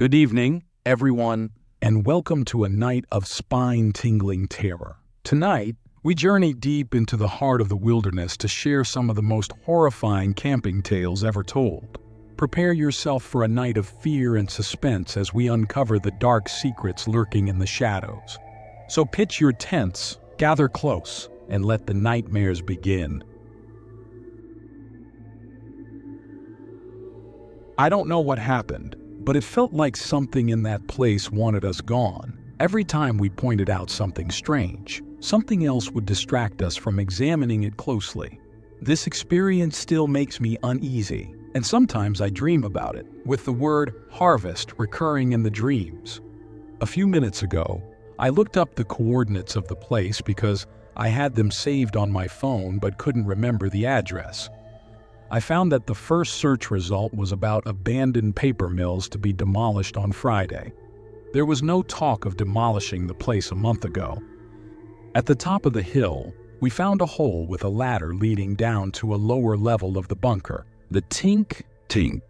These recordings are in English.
Good evening, everyone, and welcome to a night of spine-tingling terror. Tonight, we journey deep into the heart of the wilderness to share some of the most horrifying camping tales ever told. Prepare yourself for a night of fear and suspense as we uncover the dark secrets lurking in the shadows. So pitch your tents, gather close, and let the nightmares begin. I don't know what happened, but it felt like something in that place wanted us gone. Every time we pointed out something strange, something else would distract us from examining it closely. This experience still makes me uneasy, and sometimes I dream about it, with the word harvest recurring in the dreams. A few minutes ago, I looked up the coordinates of the place because I had them saved on my phone but couldn't remember the address. I found that the first search result was about abandoned paper mills to be demolished on Friday. There was no talk of demolishing the place a month ago. At the top of the hill, we found a hole with a ladder leading down to a lower level of the bunker. The tink, tink,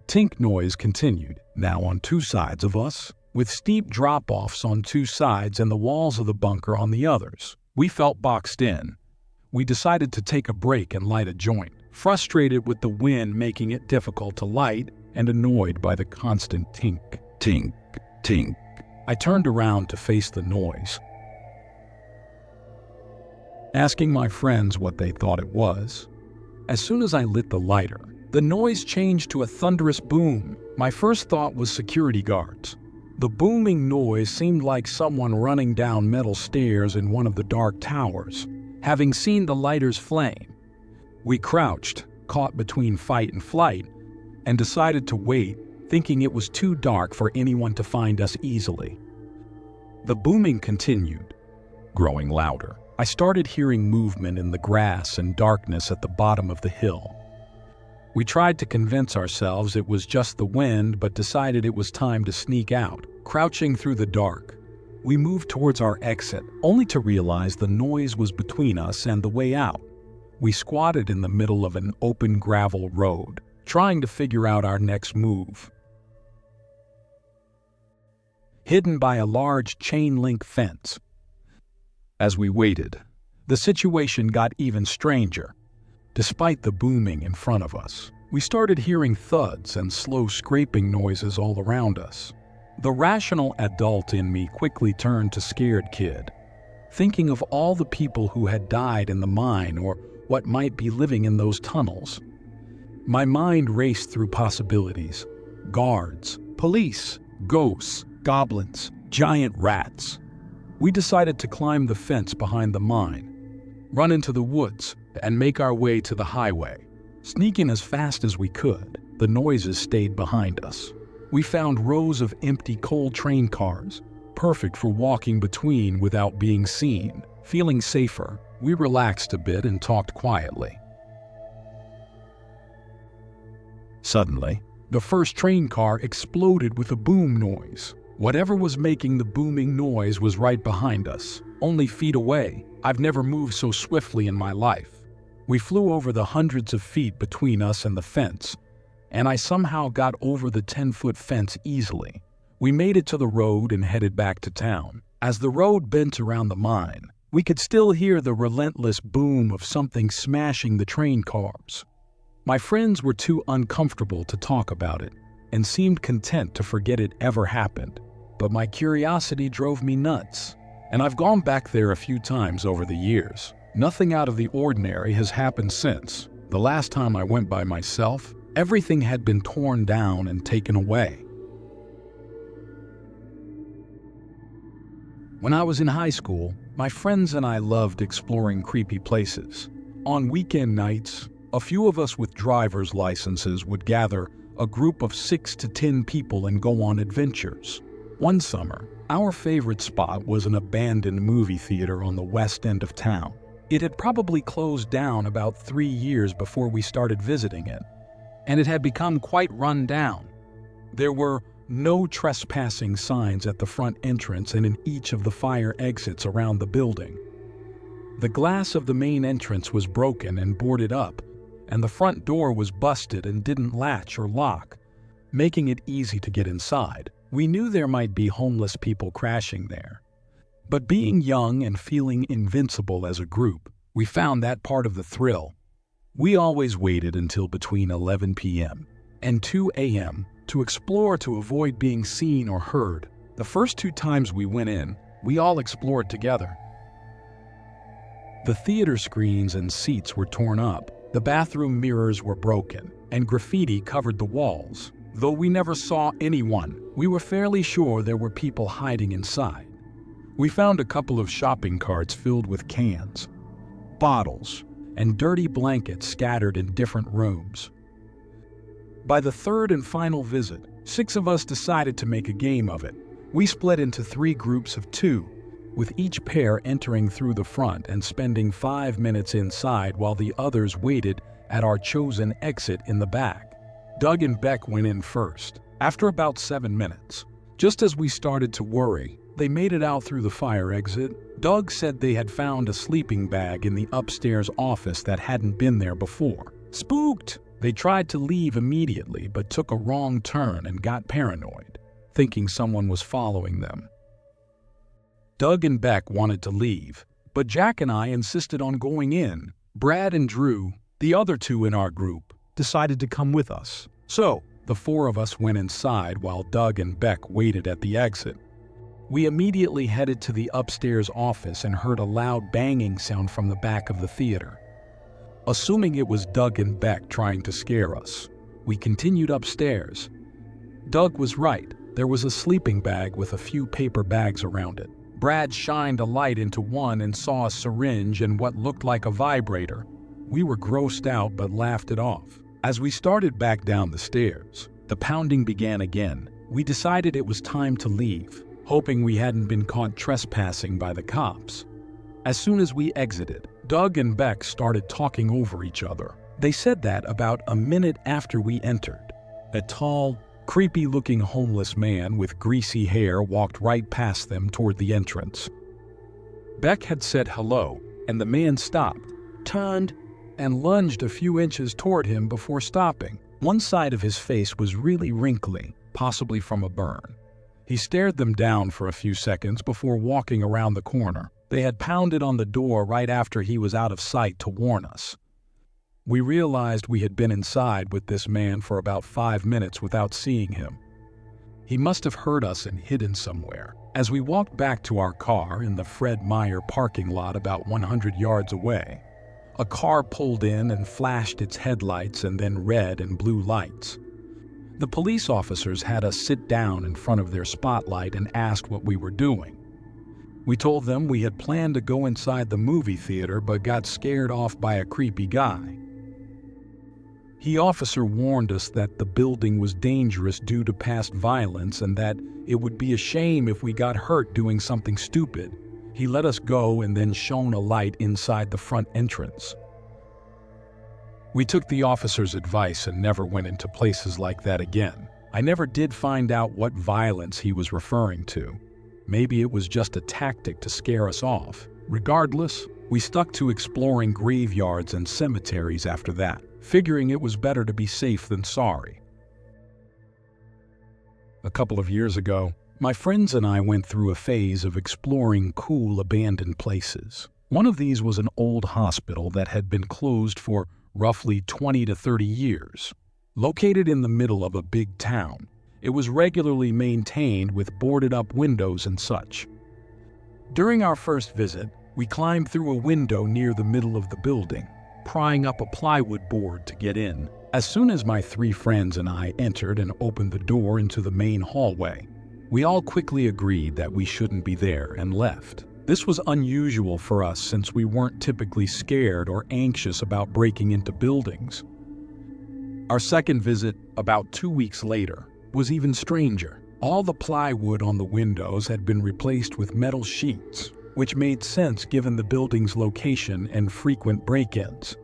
tink noise continued, now on two sides of us, with steep drop-offs on two sides and the walls of the bunker on the others. We felt boxed in. We decided to take a break and light a joint, frustrated with the wind making it difficult to light and annoyed by the constant tink, tink, tink. I turned around to face the noise, asking my friends what they thought it was. As soon as I lit the lighter, the noise changed to a thunderous boom. My first thought was security guards. The booming noise seemed like someone running down metal stairs in one of the dark towers. Having seen the lighter's flame, we crouched, caught between fight and flight, and decided to wait, thinking it was too dark for anyone to find us easily. The booming continued, growing louder. I started hearing movement in the grass and darkness at the bottom of the hill. We tried to convince ourselves it was just the wind, but decided it was time to sneak out. Crouching through the dark, we moved towards our exit, only to realize the noise was between us and the way out. We squatted in the middle of an open gravel road, trying to figure out our next move. Hidden by a large chain-link fence. As we waited, the situation got even stranger. Despite the booming in front of us, we started hearing thuds and slow scraping noises all around us. The rational adult in me quickly turned to scared kid, thinking of all the people who had died in the mine or what might be living in those tunnels. My mind raced through possibilities: guards, police, ghosts, goblins, giant rats. We decided to climb the fence behind the mine, run into the woods, and make our way to the highway. Sneaking as fast as we could, the noises stayed behind us. We found rows of empty coal train cars, perfect for walking between without being seen. Feeling safer, we relaxed a bit and talked quietly. Suddenly, the first train car exploded with a boom noise. Whatever was making the booming noise was right behind us, only feet away. I've never moved so swiftly in my life. We flew over the hundreds of feet between us and the fence, and I somehow got over the 10-foot fence easily. We made it to the road and headed back to town. As the road bent around the mine, we could still hear the relentless boom of something smashing the train cars. My friends were too uncomfortable to talk about it and seemed content to forget it ever happened. But my curiosity drove me nuts, and I've gone back there a few times over the years. Nothing out of the ordinary has happened since. The last time I went by myself, everything had been torn down and taken away. When I was in high school, my friends and I loved exploring creepy places. On weekend nights, a few of us with driver's licenses would gather a group of 6 to 10 people and go on adventures. One summer, our favorite spot was an abandoned movie theater on the west end of town. It had probably closed down about 3 years before we started visiting it, and it had become quite run down. There were no trespassing signs at the front entrance and in each of the fire exits around the building. The glass of the main entrance was broken and boarded up, and the front door was busted and didn't latch or lock, making it easy to get inside. We knew there might be homeless people crashing there. But being young and feeling invincible as a group, we found that part of the thrill. We always waited until between 11 p.m. and 2 a.m. to explore to avoid being seen or heard. The first 2 times we went in, we all explored together. The theater screens and seats were torn up, the bathroom mirrors were broken, and graffiti covered the walls. Though we never saw anyone, we were fairly sure there were people hiding inside. We found a couple of shopping carts filled with cans, bottles, and dirty blankets scattered in different rooms. By the third and final visit, 6 of us decided to make a game of it. We split into 3 groups of 2, with each pair entering through the front and spending 5 minutes inside while the others waited at our chosen exit in the back. Doug and Beck went in first. After about 7 minutes, just as we started to worry, they made it out through the fire exit. Doug said they had found a sleeping bag in the upstairs office that hadn't been there before. Spooked! They tried to leave immediately but took a wrong turn and got paranoid, thinking someone was following them. Doug and Beck wanted to leave, but Jack and I insisted on going in. Brad and Drew, the other 2 in our group, decided to come with us. So, the 4 of us went inside while Doug and Beck waited at the exit. We immediately headed to the upstairs office and heard a loud banging sound from the back of the theater. Assuming it was Doug and Beck trying to scare us, we continued upstairs. Doug was right. There was a sleeping bag with a few paper bags around it. Brad shined a light into one and saw a syringe and what looked like a vibrator. We were grossed out but laughed it off. As we started back down the stairs, the pounding began again. We decided it was time to leave, hoping we hadn't been caught trespassing by the cops. As soon as we exited, Doug and Beck started talking over each other. They said that about a minute after we entered. A tall, creepy-looking homeless man with greasy hair walked right past them toward the entrance. Beck had said hello, and the man stopped, turned, and lunged a few inches toward him before stopping. One side of his face was really wrinkly, possibly from a burn. He stared them down for a few seconds before walking around the corner. They had pounded on the door right after he was out of sight to warn us. We realized we had been inside with this man for about 5 minutes without seeing him. He must have heard us and hidden somewhere. As we walked back to our car in the Fred Meyer parking lot about 100 yards away, a car pulled in and flashed its headlights and then red and blue lights. The police officers had us sit down in front of their spotlight and asked what we were doing. We told them we had planned to go inside the movie theater but got scared off by a creepy guy. The officer warned us that the building was dangerous due to past violence and that it would be a shame if we got hurt doing something stupid. He let us go and then shone a light inside the front entrance. We took the officer's advice and never went into places like that again. I never did find out what violence he was referring to. Maybe it was just a tactic to scare us off. Regardless, we stuck to exploring graveyards and cemeteries after that, figuring it was better to be safe than sorry. A couple of years ago, my friends and I went through a phase of exploring cool abandoned places. One of these was an old hospital that had been closed for roughly 20 to 30 years. Located in the middle of a big town, it was regularly maintained with boarded-up windows and such. During our first visit, we climbed through a window near the middle of the building, prying up a plywood board to get in. As soon as my 3 friends and I entered and opened the door into the main hallway, we all quickly agreed that we shouldn't be there and left. This was unusual for us since we weren't typically scared or anxious about breaking into buildings. Our second visit, about 2 weeks later, was even stranger. All the plywood on the windows had been replaced with metal sheets, which made sense given the building's location and frequent break-ins.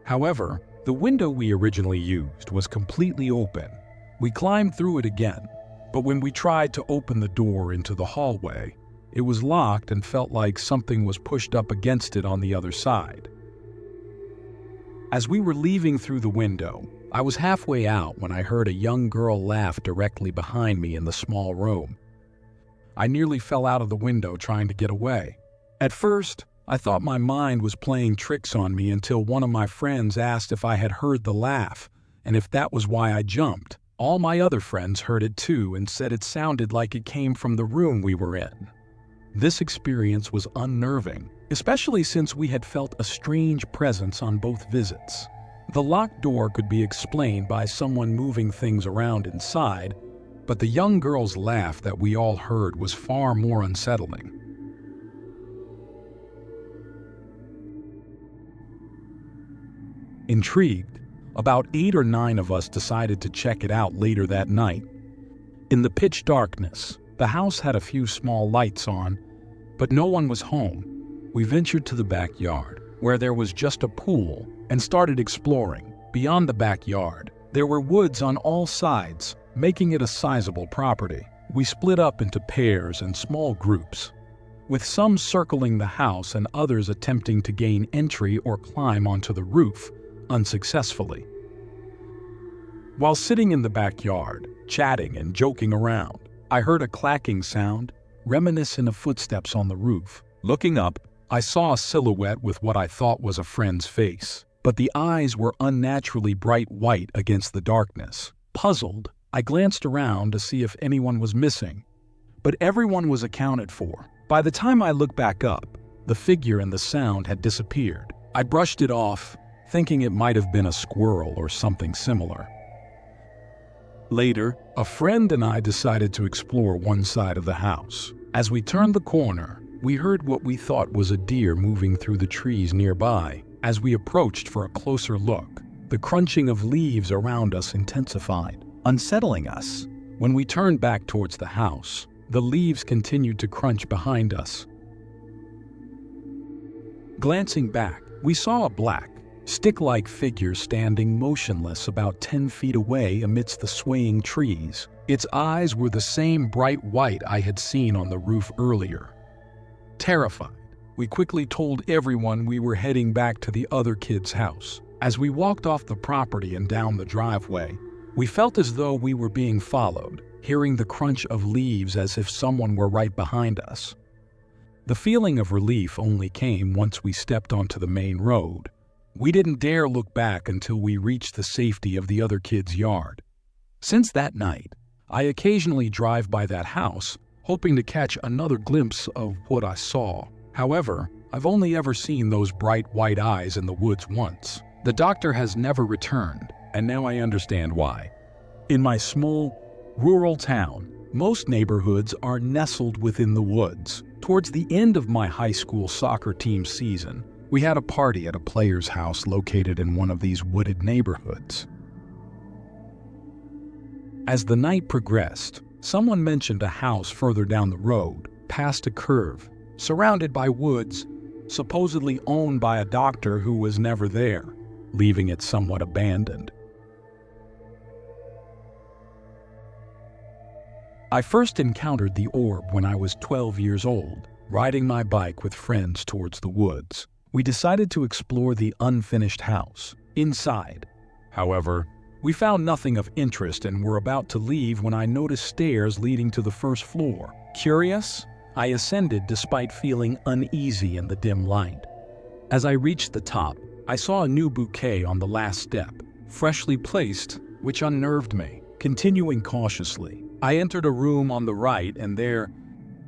However, the window we originally used was completely open. We climbed through it again, but when we tried to open the door into the hallway, it was locked and felt like something was pushed up against it on the other side. As we were leaving through the window, I was halfway out when I heard a young girl laugh directly behind me in the small room. I nearly fell out of the window trying to get away. At first, I thought my mind was playing tricks on me until one of my friends asked if I had heard the laugh, and if that was why I jumped. All my other friends heard it too and said it sounded like it came from the room we were in. This experience was unnerving, especially since we had felt a strange presence on both visits. The locked door could be explained by someone moving things around inside, but the young girl's laugh that we all heard was far more unsettling. Intrigued, about 8 or 9 of us decided to check it out later that night. In the pitch darkness, the house had a few small lights on, but no one was home. We ventured to the backyard, where there was just a pool, and started exploring. Beyond the backyard, there were woods on all sides, making it a sizable property. We split up into pairs and small groups, with some circling the house and others attempting to gain entry or climb onto the roof, unsuccessfully. While sitting in the backyard, chatting and joking around, I heard a clacking sound, reminiscent of footsteps on the roof. Looking up, I saw a silhouette with what I thought was a friend's face, but the eyes were unnaturally bright white against the darkness. Puzzled, I glanced around to see if anyone was missing, but everyone was accounted for. By the time I looked back up, the figure and the sound had disappeared. I brushed it off, thinking it might have been a squirrel or something similar. Later, a friend and I decided to explore one side of the house. As we turned the corner, we heard what we thought was a deer moving through the trees nearby. As we approached for a closer look, the crunching of leaves around us intensified, unsettling us. When we turned back towards the house, the leaves continued to crunch behind us. Glancing back, we saw a black, stick-like figure standing motionless about 10 feet away amidst the swaying trees. Its eyes were the same bright white I had seen on the roof earlier. Terrified, we quickly told everyone we were heading back to the other kid's house. As we walked off the property and down the driveway, we felt as though we were being followed, hearing the crunch of leaves as if someone were right behind us. The feeling of relief only came once we stepped onto the main road. We didn't dare look back until we reached the safety of the other kid's yard. Since that night, I occasionally drive by that house, hoping to catch another glimpse of what I saw. However, I've only ever seen those bright white eyes in the woods once. The doctor has never returned, and now I understand why. In my small, rural town, most neighborhoods are nestled within the woods. Towards the end of my high school soccer team season, we had a party at a player's house located in one of these wooded neighborhoods. As the night progressed, someone mentioned a house further down the road, past a curve, surrounded by woods, supposedly owned by a doctor who was never there, leaving it somewhat abandoned. I first encountered the orb when I was 12 years old, riding my bike with friends towards the woods. We decided to explore the unfinished house. Inside, however, we found nothing of interest and were about to leave when I noticed stairs leading to the first floor. Curious, I ascended despite feeling uneasy in the dim light. As I reached the top, I saw a new bouquet on the last step, freshly placed, which unnerved me. Continuing cautiously, I entered a room on the right, and there,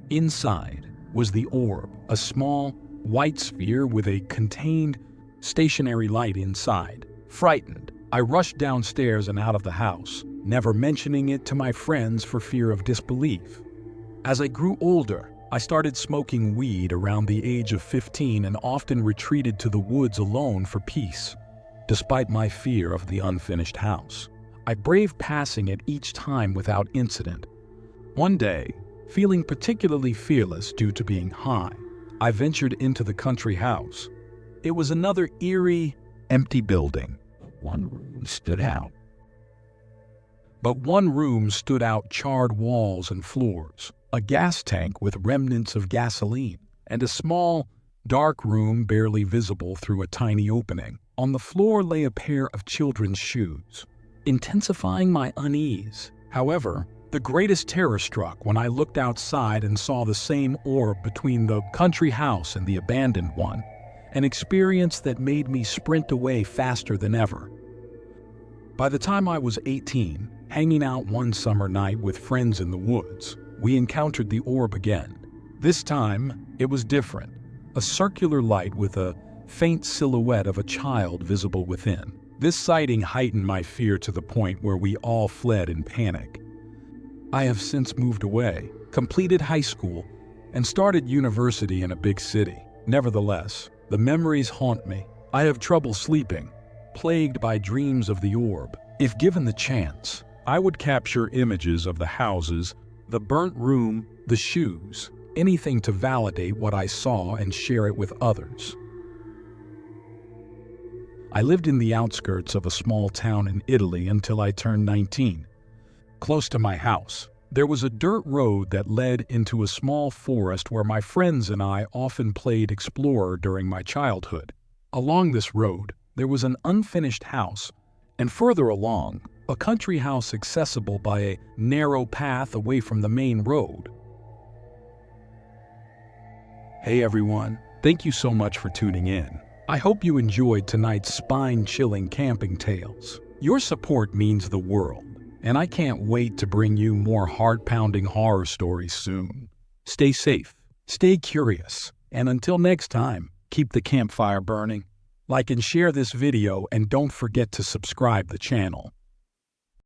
inside, was the orb, a small, white sphere with a contained, stationary light inside. Frightened, I rushed downstairs and out of the house, never mentioning it to my friends for fear of disbelief. As I grew older, I started smoking weed around the age of 15 and often retreated to the woods alone for peace. Despite my fear of the unfinished house, I braved passing it each time without incident. One day, feeling particularly fearless due to being high, I ventured into the country house. It was another eerie, empty building. One room stood out. But one room stood out, charred walls and floors, a gas tank with remnants of gasoline, and a small, Dark room barely visible through a tiny opening. On the floor lay a pair of children's shoes, intensifying my unease. However, the greatest terror struck when I looked outside and saw the same orb between the country house and the abandoned one, an experience that made me sprint away faster than ever. By the time I was 18, hanging out one summer night with friends in the woods, we encountered the orb again. This time, it was different. A circular light with a faint silhouette of a child visible within. This sighting heightened my fear to the point where we all fled in panic. I have since moved away, completed high school, and started university in a big city. Nevertheless, the memories haunt me. I have trouble sleeping, plagued by dreams of the orb. If given the chance, I would capture images of the houses, the burnt room, the shoes, anything to validate what I saw and share it with others. I lived in the outskirts of a small town in Italy until I turned 19. Close to my house, there was a dirt road that led into a small forest where my friends and I often played explorer during my childhood. Along this road, there was an unfinished house, and further along, a country house accessible by a narrow path away from the main road. Hey everyone, thank you so much for tuning in. I hope you enjoyed tonight's spine-chilling camping tales. Your support means the world, and I can't wait to bring you more heart-pounding horror stories soon. Stay safe, stay curious, and until next time, keep the campfire burning. Like and share this video, and don't forget to subscribe the channel.